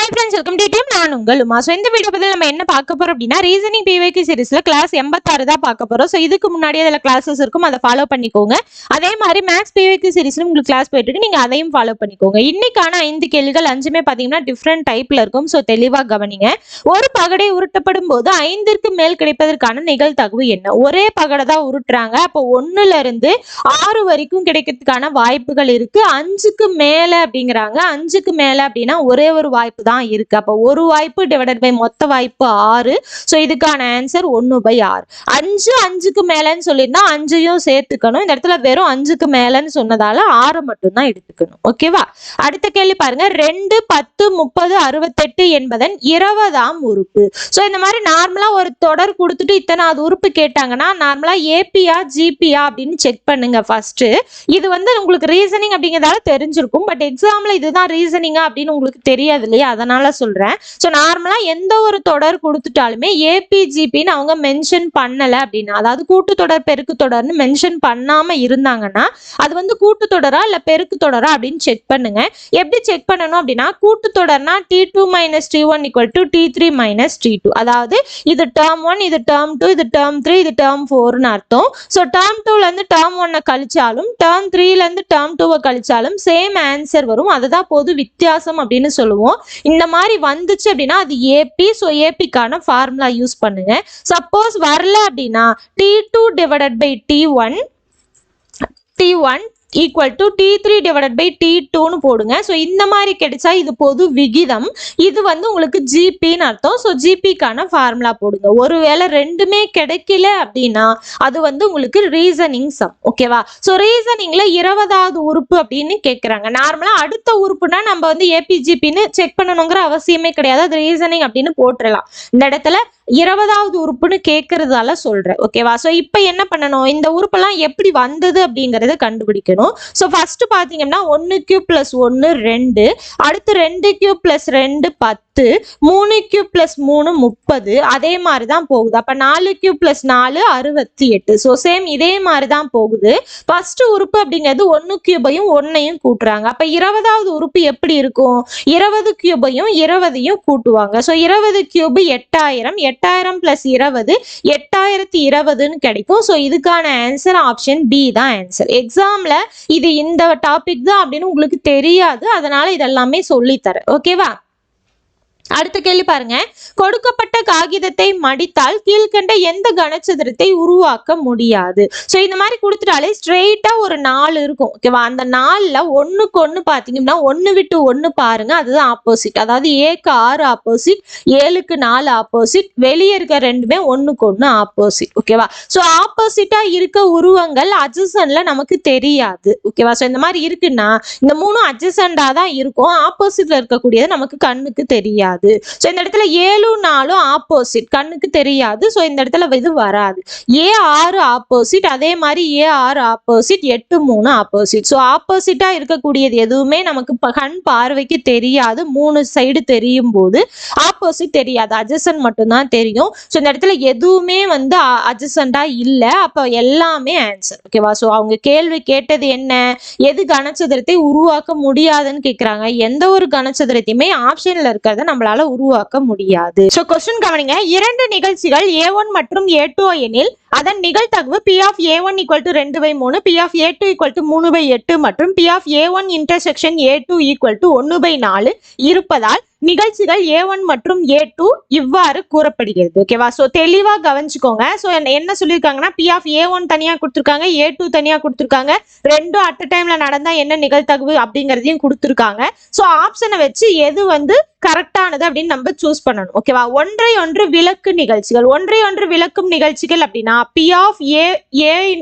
Hi friends, welcome to team. நான் உங்கள் Uma. So இந்த வீடியோ பத்தி நம்ம என்ன பார்க்க போறோம் அப்படின்னா ரீசனிங் PYQ சீரிஸ்ல கிளாஸ் 86 தான் பார்க்க போறோம். So இதுக்கு முன்னாடி அதுல கிளாसेस இருக்கும், அதை ஃபாலோ பண்ணிக்கோங்க. அதே மாதிரி மேக்ஸ் PYQ சீரிஸ்ல உங்களுக்கு கிளாஸ் போயிட்டு இருக்கு, நீங்க அதையும் ஃபாலோ பண்ணிக்கோங்க. இன்னைக்கான 5 கேள்விகள் 5மே பாத்தீங்கன்னா டிஃபரண்ட் டைப்ல இருக்கும். So தெளிவா கவனிங்க. ஒரு பகடை உருட்டப்படும் போது 5ற்கு மேல் கிடைப்பதற்கான நிகழ்தகவு என்ன? ஒரே பகடை தான் உருட்டுறாங்க, அப்போ 1ல இருந்து 6 வரைக்கும் கிடைக்கிறதுக்கான வாய்ப்புகள் இருக்கு. 5க்கு மேல அப்படிங்கிறாங்க. 5க்கு மேல அப்படின்னா ஒரே ஒரு வாய்ப்பு தான் இருக்கு. அப்ப ஒரு வாய்ப்பு டிவைடட் பை மொத்த வாய்ப்பு 6. சோ இதுக்கான ஆன்சர் 1/6. 5 5க்கு மேலன்னு சொல்லிருந்தா 5ஐயும் சேர்த்துக்கணும். இந்த இடத்துல வெறும் 5க்கு மேலன்னு சொன்னதால 6 மட்டும் தான் எடுத்துக்கணும். ஓகேவா? அடுத்த கேள்வி பாருங்க. 2 10 30 68 என்பதன் 20ஆம் உறுப்பு. சோ இந்த மாதிரி நார்மலா ஒரு தொடர் கொடுத்துட்டு இத்தனாவது உறுப்பு கேட்டாங்கன்னா நார்மலா ஏபியா ஜிபியா அப்படின்னு செக் பண்ணுங்க ஃபர்ஸ்ட். இது உங்களுக்கு ரீசனிங் அப்படிங்கிறதால தெரிஞ்சிருக்கும், பட் எக்ஸாம்ல இதுதான் ரீசனிங்கா அப்படின்னு உங்களுக்கு தெரியாது இல்லையா, அதனால சொல்றேன். ஸோ நார்மலா எந்த ஒரு தொடர் கொடுத்துட்டாலுமே ஏபிஜிபின்னு அவங்க மென்ஷன் பண்ணல அப்படின்னா, அதாவது கூட்டுத்தொடர் பெருக்கு தொடர்னு மென்ஷன் பண்ணாம இருந்தாங்கன்னா அது கூட்டுத்தொடரா இல்ல பெருக்கு தொடரா அப்படின்னு செக் பண்ணுங்க. எப்படி செக் பண்ணணும் அப்படின்னா, கூட்டுத்தொடர்னா T2 - T1 = T3 - T2, அதாவது இது டேர்ம் 1, இது டேர்ம் 2, இது டேர்ம் 3, இது டேர்ம் 4ன்னு அர்த்தம். ஸோ டேர்ம் 2ல இருந்து டேர்ம் 1 கழிச்சாலும் டேர்ம் 3ல இருந்து டேர்ம் 2 கழிச்சாலும் சேம் ஆன்சர் வரும். அதுதான் பொது வித்தியாசம் அப்படின்னு சொல்லுவோம். இந்த மாதிரி வந்துச்சு அப்படின்னா அது ஏபி. ஸோ ஏபிக்கான ஃபார்முலா யூஸ் பண்ணுங்க. சப்போஸ் வரல அப்படின்னா T2 / T1 = T3 / T2ன்னு போடுங்க. ஸோ இந்த மாதிரி கிடைச்சா இது பொது விகிதம். இது உங்களுக்கு ஜிபின்னு அர்த்தம். ஸோ ஜிபிக்கான ஃபார்முலா போடுங்க. ஒருவேளை ரெண்டுமே கிடைக்கல அப்படின்னா அது உங்களுக்கு ரீசனிங் சம். ஓகேவா? ஸோ ரீசனிங்ல 20வது உறுப்பு அப்படின்னு கேட்குறாங்க. நார்மலா அடுத்த உறுப்புனா நம்ம ஏபிஜிபின்னு செக் பண்ணணுங்கிற அவசியமே கிடையாது, அது ரீசனிங் அப்படின்னு போட்டுடலாம். இந்த இடத்துல 20வது உறுப்புன்னு கேட்கறதால சொல்றேன். ஓகேவா? ஸோ இப்போ என்ன பண்ணணும், இந்த உறுப்பெல்லாம் எப்படி வந்தது அப்படிங்கறத கண்டுபிடிக்கணும். ஸோ ஃபர்ஸ்ட் பாத்தீங்கன்னா 1³ + 1 2, அடுத்து 2³ + 2 10, 3³ + 3 30. அதே மாதிரி தான் போகுது. அப்ப 4³ + 4 68. ஸோ சேம் இதே மாதிரி தான் போகுது. ஃபர்ஸ்ட் உறுப்பு அப்படிங்கிறது 1³ 1ஐயும் கூட்டுறாங்க. அப்ப 20வது உறுப்பு எப்படி இருக்கும்? 20³ 20ஐயும் கூட்டுவாங்க. ஸோ 20³ 8000, 8000 + 20 8020ன்னு கிடைக்கும். ஸோ இதுக்கான ஆன்சர் ஆப்ஷன் பி தான் ஆன்சர். எக்ஸாம்ல இது இந்த டாபிக் தான் அப்படின்னு உங்களுக்கு தெரியாது, அதனால இதெல்லாமே சொல்லித்தரேன். ஓகேவா? அடுத்த கேள்வி பாருங்க. கொடுக்கப்பட்ட காகிதத்தை மடித்தால் கீழ்கண்ட எந்த கனசதுரத்தை உருவாக்க முடியாது? சோ இந்த மாதிரி கொடுத்துட்டாலே ஸ்ட்ரெயிட்டா ஒரு 4 இருக்கும். ஓகேவா? அந்த 4ல ஒண்ணுக்கு ஒண்ணு பாத்தீங்கன்னா 1 விட்டு 1 பாருங்க, அதுதான் ஆப்போசிட். அதாவது ஏக்கு 6 ஆப்போசிட், 7க்கு 4 ஆப்போசிட், வெளியே இருக்க ரெண்டுமே ஒண்ணுக்கு ஒண்ணு ஆப்போசிட். ஓகேவா? சோ ஆப்போசிட்டா இருக்க உருவங்கள் அட்ஜசன்ட்ல நமக்கு தெரியாது. ஓகேவா? சோ இந்த மாதிரி இருக்குன்னா இந்த மூணும் அட்ஜசன்டா தான் இருக்கும், ஆப்போசிட்ல இருக்கக்கூடியது நமக்கு கண்ணுக்கு தெரியாது. சோ இந்த இடத்துல 7 4 ஆப்போசிட், கண்ணுக்கு தெரியாது. சோ இந்த இடத்துல இது வராது. A6 ஆப்போசிட், அதே மாதிரி A6 ஆப்போசிட், 8 3 ஆப்போசிட். சோ ஆப்போசிட்டா இருக்கக்கூடியது எதுவுமே நமக்கு கண் பார்வைக்கு தெரியாது. 3 சைடு தெரியும் போது ஆப்போசிட் தெரியாது, அட்ஜசன்ட் மட்டும் தான் தெரியும். சோ இந்த இடத்துல எதுவுமே அட்ஜசன்டா இல்ல, அப்ப எல்லாமே ஆன்சர். ஓகேவா? சோ அவங்க கேள்வி கேட்டது என்ன, எது கனசதுரத்தை உருவாக்க முடியாதுன்னு கேக்குறாங்க. எந்த ஒரு கனசதுரத்தையுமே ஆப்ஷன்ல இருக்கிறத நம்மளால உருவாக்க முடியாது. சோ क्वेश्चन கவனிங்க. இரண்டு நிகழ்ச்சிகள் A1 மற்றும் A2 எனில் அதன் நிகழ்தகவு P(A1 = 2/3, P(A2 = 3/8 மற்றும் P(A1 * A2 = 1/4) இருப்பதால் நிகழ்ச்சிகள் A1 மற்றும் A2 இவ்வாறு கூறப்படுகிறது. ஓகேவா? சோ தெளிவா கவனிச்சுக்கோங்க. சோ என்ன சொல்லியிருக்காங்கன்னா P(A1) தனியா கொடுத்துருக்காங்க, A2 தனியா கொடுத்துருக்காங்க. ரெண்டும் அட் டைம்ல நடந்தா என்ன நிகழ்தகவு அப்படிங்கறதையும் கொடுத்துருக்காங்க. சோ ஆப்ஷனை வச்சு எது கரெக்டானது அப்படின்னு நம்ம சூஸ் பண்ணணும். ஓகேவா? ஒன்றை ஒன்று விளக்கு நிகழ்ச்சிகள். ஒன்றை ஒன்று விளக்கும் நிகழ்ச்சிகள் அப்படின்னா P(A1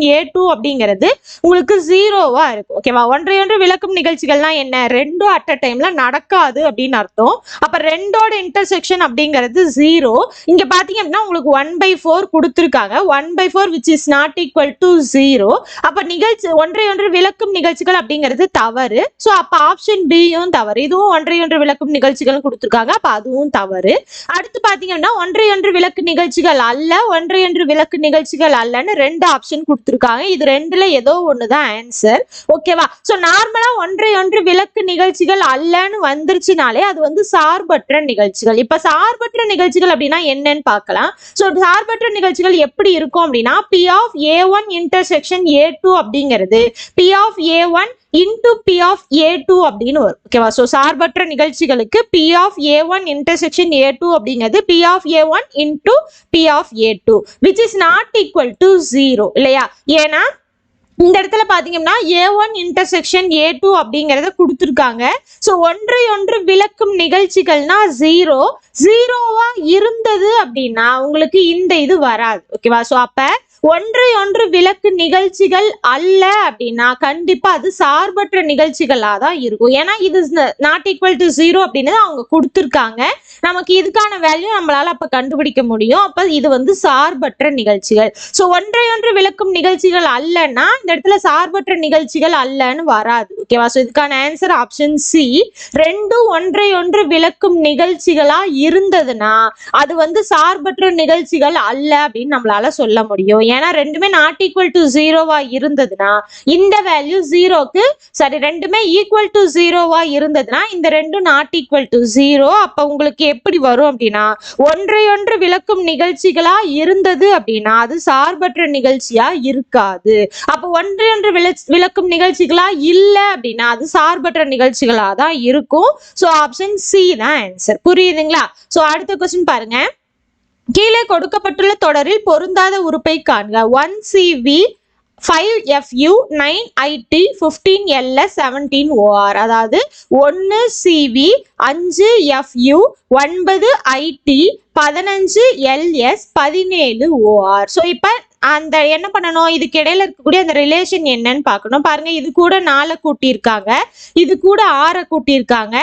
* A2) அப்படிங்கிறது உங்களுக்கு 0வா இருக்கும். ஓகேவா? ஒன்றை ஒன்று விளக்கும் நிகழ்ச்சிகள்னா என்ன, ரெண்டும் அட் டைம்ல நடக்காது அப்படின்னு அர்த்தம். அப்ப ரெண்டோட இன்டர்செக்ஷன் அப்படிங்கிறது 0. இங்க பாத்தீங்க அப்படின்னா உங்களுக்கு 1/4 கொடுத்துருக்காங்க. 1/4 which is not equal to 0. அப்ப நிகழ்ச்சி ஒன்றை ஒன்று விளக்கும் நிகழ்ச்சிகள் அப்படிங்கிறது தவறு. சோ அப்ப ஆப்ஷன் பியும் தவறு. இதுவும் ஒன்றை ஒன்று விளக்கும் நிகழ்ச்சிகள் கொடுத்துருக்காங்க, அப்ப அதுவும் தவறு. அடுத்து பாத்தீங்கன்னா ஒன்றை ஒன்று விளக்கு நிகழ்ச்சிகள் அல்ல, ஒன்றை ஒன்று விளக்கு நிகழ்ச்சிகள் அல்ல அல்லன்னு ரெண்டு ஆப்ஷன் கொடுத்துருக்காங்க. இது ரெண்டுல ஏதோ ஒண்ணுதான் ஆன்சர். ஓகேவா? சோ நார்மலா ஒன்றை ஒன்று விளக்கு நிகழ்ச்சிகள் அல்லன்னு வந்துருச்சுனாலே அது வந்து சார்பற்ற நிகழ்ச்சிகள். இப்ப சார்பற்ற நிகழ்ச்சிகள் அப்படின்னா என்னன்னு பார்க்கலாம். சோ சார்பற்ற நிகழ்ச்சிகள் எப்படி இருக்கும் அப்படின்னா P of A1 intersection A2 அப்படிங்கிறது P of A1 into P of A2 அப்படின்னு வரும். ஓகேவா? சோ சார்பற்ற நிகழ்ச்சிகளுக்கு P of A1 intersection A2 அப்படிங்கிறது P of A1 into P of A2 which is not equal to 0 இல்லையா? ஏன்னா இந்த இடத்துல பாத்தீங்கன்னா A1 intersection A2 அப்படிங்கறத கொடுத்துருக்காங்க. சோ ஒன்றை ஒன்று விளக்கும் நிகழ்ச்சிகள்னா 0வா இருந்தது அப்படின்னா உங்களுக்கு இந்த இது வராது. ஓகேவா? சோ அப்ப ஒன்றை ஒன்று விளக்கு நிகழ்ச்சிகள் அல்ல அப்படின்னா கண்டிப்பா அது சார்பற்ற நிகழ்ச்சிகளா தான் இருக்கும். ஏன்னா இது நாட் ஈக்குவல் டு 0 அப்படின்னு அவங்க கொடுத்துருக்காங்க. நமக்கு இதுக்கான வேல்யூ நம்மளால அப்ப கண்டுபிடிக்க முடியும். அப்ப இது வந்து சார்பற்ற நிகழ்ச்சிகள். சோ ஒன்றை ஒன்று விளக்கும் நிகழ்ச்சிகள் அல்லன்னா இந்த இடத்துல சார்பற்ற நிகழ்ச்சிகள் அல்லன்னு வராது. ஓகேவா? சோ இதுக்கான ஆன்சர் ஆப்ஷன் சி. ரெண்டும் ஒன்றை ஒன்று விளக்கும் நிகழ்ச்சிகளா இருந்ததுன்னா அது வந்து சார்பற்ற நிகழ்ச்சிகள் அல்ல அப்படின்னு நம்மளால சொல்ல முடியும். ஏன்னா ரெண்டுமே நாட் ஈக்குவல் டு 0வா இருந்ததுன்னா இந்த வேல்யூ 0க்கு சரி ரெண்டுமே ஈக்குவல் டு 0வா இருந்ததுன்னா இந்த ரெண்டும் நாட் ஈக்குவல் டு 0. அப்ப உங்களுக்கு எப்படி வரும் அப்படின்னா ஒன்றை ஒன்று விளக்கும் நிகழ்ச்சிகளா இருந்தது அப்படின்னா அது சார்பற்ற நிகழ்ச்சியா இருக்காது. அப்ப ஒன்றை ஒன்று விளக்கும் நிகழ்ச்சிகளா இல்ல அப்படின்னா அது சார்பற்ற நிகழ்ச்சிகளா தான் இருக்கும். சோ ஆப்ஷன் சி தான் ஆன்சர். புரியுதுங்களா? சோ அடுத்த क्वेश्चन பாருங்க. கீழே கொடுக்கப்பட்டுள்ள தொடரில் பொருந்தாத உறுப்பை காண்க. 1CV 5FU 9IT 15LS 17OR. அதாவது 1CV 5FU 9IT 15LS 17OR. So இப்ப அந்த என்ன பண்ணணும், இதுக்கு இடையில இருக்கக்கூடிய அந்த ரிலேஷன் என்னன்னு பார்க்கணும். பாருங்க, இது கூட 4 கூட்டியிருக்காங்க, இது கூட 6 கூட்டியிருக்காங்க,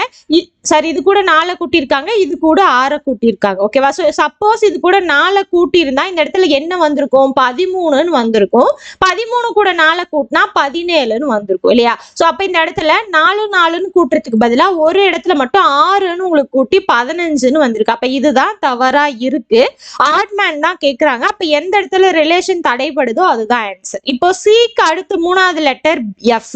சரி இது கூட 4 கூட்டியிருக்காங்க, இது கூட 6 கூட்டியிருக்காங்க. ஓகேவா? ஸோ சப்போஸ் இது கூட 4 கூட்டியிருந்தா இந்த இடத்துல என்ன வந்திருக்கும், 13ன்னு வந்திருக்கும். 13 கூட 4 கூட்டினா 17ன்னு வந்திருக்கும் இல்லையா? ஸோ அப்ப இந்த இடத்துல 4ன்னு கூட்டுறதுக்கு பதிலா ஒரு இடத்துல மட்டும் 6ன்னு உங்களுக்கு கூட்டி 15ன்னு வந்திருக்கு. அப்ப இதுதான் தவறா இருக்கு. ஆட்மேன் தான் கேட்கறாங்க. அப்ப எந்த இடத்துல ரிலேஷன் தடைபடுதோ அதுதான் ஆன்சர். இப்போ சிக்கு அடுத்து 3வது லெட்டர் எஃப்,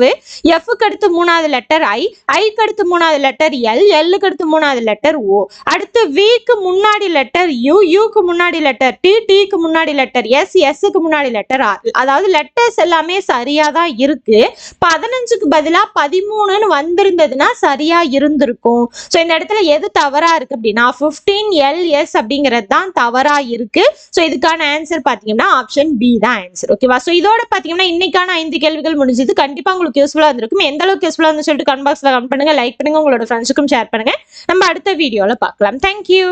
எஃப்க்கு அடுத்து 3வது லெட்டர் ஐ, ஐக்கு அடுத்து 3வது லெட்டர் எல், எல்லுக்கு அடுத்து 3வது லெட்டர் ஓ, அடுத்து விக்கு முன்னாடி லெட்டர் யூ, யூக்கு முன்னாடி லெட்டர் டி, டிக்கு முன்னாடி லெட்டர் எஸ், எஸ்க்கு முன்னாடி லெட்டர் ஆர். அதாவது லெட்டர்ஸ் எல்லாமே சரியா தான் இருக்கு. 15க்கு பதிலா 13ன்னு வந்திருந்ததுன்னா சரியா இருந்திருக்கும். ஸோ இந்த இடத்துல எது தவறா இருக்கு அப்படின்னா 15LS அப்படிங்கிறது தான் தவறா இருக்கு. ஸோ இதுக்கான ஆன்சர் பாத்தீங்கன்னா ஆப்ஷன் பி தான் ஆன்சர். ஓகேவா? ஸோ இதோட பாத்தீங்கன்னா இன்னைக்கான 5 கேள்விகள் முடிஞ்சது. கண்டிப்பா உங்களுக்கு யூஸ்ஃபுல்லா இருந்திருக்கும். எந்த அளவுக்கு யூஸ்ஃபுல்லா இருந்து சொல்லிட்டு கமெண்ட் பாக்ஸ்ல கமெண்ட் பண்ணுங்க, லைக் பண்ணுங்க, உங்களோட ஃப்ரெண்ட்ஸுக்கும் ஷேர் பண்ணுங்க. நம்ம அடுத்த வீடியோல பார்க்கலாம். தேங்க்யூ.